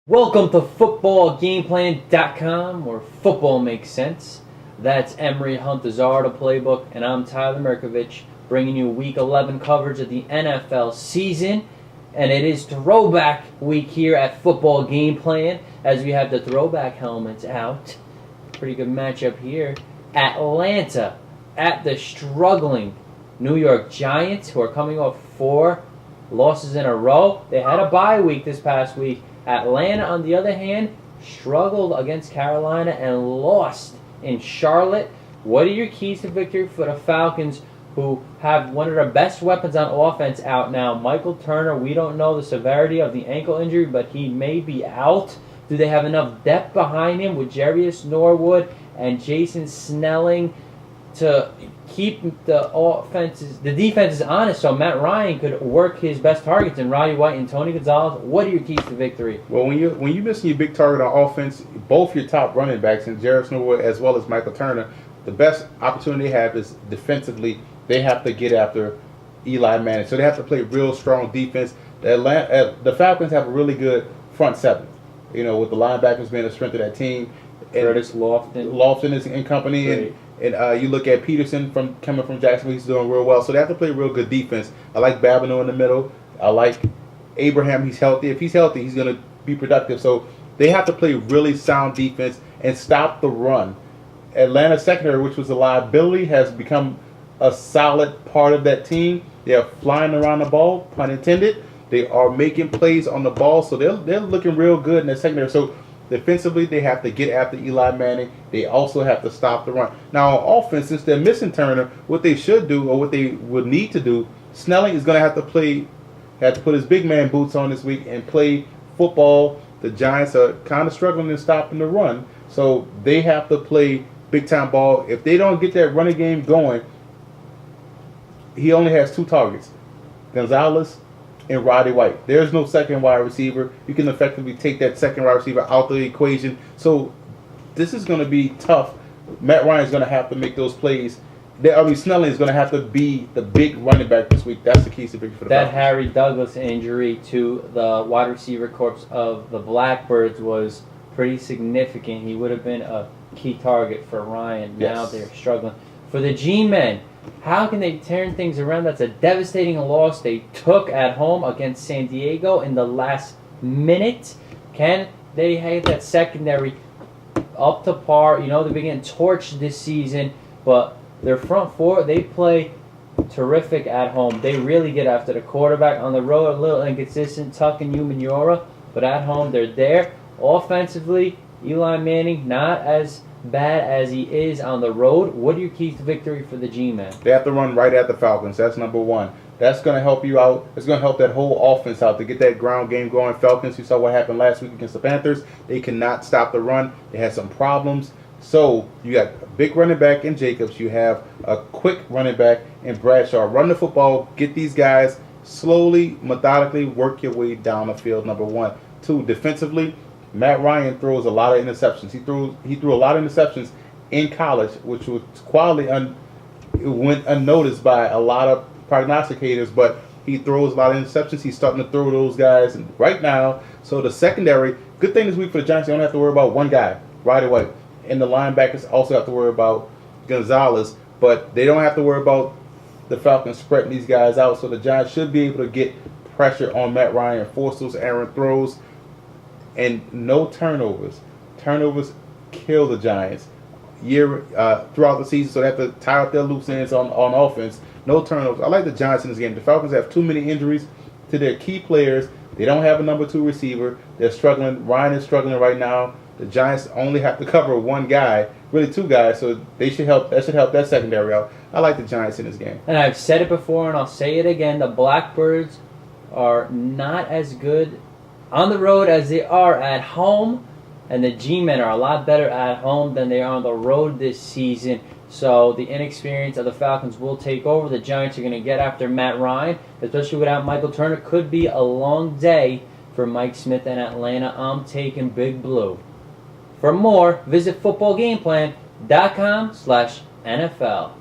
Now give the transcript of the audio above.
Welcome to footballgameplan.com, where football makes sense. That's Emery Huntazar, the playbook, and I'm Tyler Mirkovich, bringing you Week 11 coverage of the NFL season. And it is throwback week here at Football Game Plan, as we have the throwback helmets out. Pretty good matchup here. Atlanta at the struggling New York Giants, who are coming off 4 losses in a row. They had a bye week this past week. Atlanta, on the other hand, struggled against Carolina and lost in Charlotte. What are your keys to victory for the Falcons, who have one of their best weapons on offense out now? Michael Turner, we don't know the severity of the ankle injury, but he may be out. Do they have enough depth behind him with Jarius Norwood and Jason Snelling to keep the defenses honest, so Matt Ryan could work his best targets in Roddy White and Tony Gonzalez? What are your keys to victory? Well, when you're missing your big target on offense, both your top running backs, and Jarius Norwood as well as Michael Turner, the best opportunity they have is defensively. They have to get after Eli Manning, so they have to play real strong defense. The Falcons have a really good front seven, with the linebackers being the strength of that team. Curtis Lofton is in company. Great. And you look at Peterson coming from Jacksonville, he's doing real well. So they have to play real good defense. I like Babineau in the middle. I like Abraham. He's healthy. If he's healthy, he's going to be productive. So they have to play really sound defense and stop the run. Atlanta secondary, which was a liability, has become a solid part of that team. They are flying around the ball, pun intended. They are making plays on the ball. So they're looking real good in that secondary. So defensively, they have to get after Eli Manning. They also have to stop the run. Now, on offense, since they're missing Turner, what they should do, or what they would need to do, Snelling is going to have to put his big man boots on this week and play football. The Giants are kind of struggling in stopping the run, so they have to play big-time ball. If they don't get that running game going, he only has 2 targets, Gonzalez and Roddy White. There's no second wide receiver. You can effectively take that second wide receiver out the equation. So this is going to be tough. Matt Ryan's going to have to make those plays. Snelling is going to have to be the big running back this week. That's the key to victory for the Falcons. That Harry Douglas injury to the wide receiver corps of the Blackbirds was pretty significant. He would have been a key target for Ryan. Yes. Now they're struggling. For the G-Men, how can they turn things around? That's a devastating loss they took at home against San Diego in the last minute. Can they have that secondary up to par? They've been getting torched this season, but their front four, they play terrific at home. They really get after the quarterback. On the road, a little inconsistent, Tuck and Umanura, but at home, they're there. Offensively, Eli Manning, not as bad as he is on the road. What are your keys to victory for the G-Men? They have to run right at the Falcons. That's number one. That's going to help you out. It's going to help that whole offense out to get that ground game going. Falcons, you saw what happened last week against the Panthers. They cannot stop the run. They had some problems. So you got a big running back in Jacobs. You have a quick running back in Bradshaw. Run the football. Get these guys slowly, methodically, work your way down the field, number one. 2, defensively, Matt Ryan throws a lot of interceptions. He threw a lot of interceptions in college, which was went unnoticed by a lot of prognosticators, but he throws a lot of interceptions. He's starting to throw those guys right now. So the secondary, good thing this week for the Giants, they don't have to worry about one guy, Roddy White. And the linebackers also have to worry about Gonzalez, but they don't have to worry about the Falcons spreading these guys out. So the Giants should be able to get pressure on Matt Ryan, force those errant throws. And no turnovers. Turnovers kill the Giants throughout the season, so they have to tie up their loose ends on offense. No turnovers. I like the Giants in this game. The Falcons have too many injuries to their key players. They don't have a number 2 receiver. They're struggling. Ryan is struggling right now. The Giants only have to cover one guy, really 2 guys, so they should help. That should help that secondary out. I like the Giants in this game. And I've said it before, and I'll say it again. The Blackbirds are not as good on the road as they are at home, and the G-Men are a lot better at home than they are on the road this season. So the inexperience of the Falcons will take over. The Giants are going to get after Matt Ryan, especially without Michael Turner. Could be a long day for Mike Smith and Atlanta. I'm taking Big Blue. For more, visit footballgameplan.com/NFL.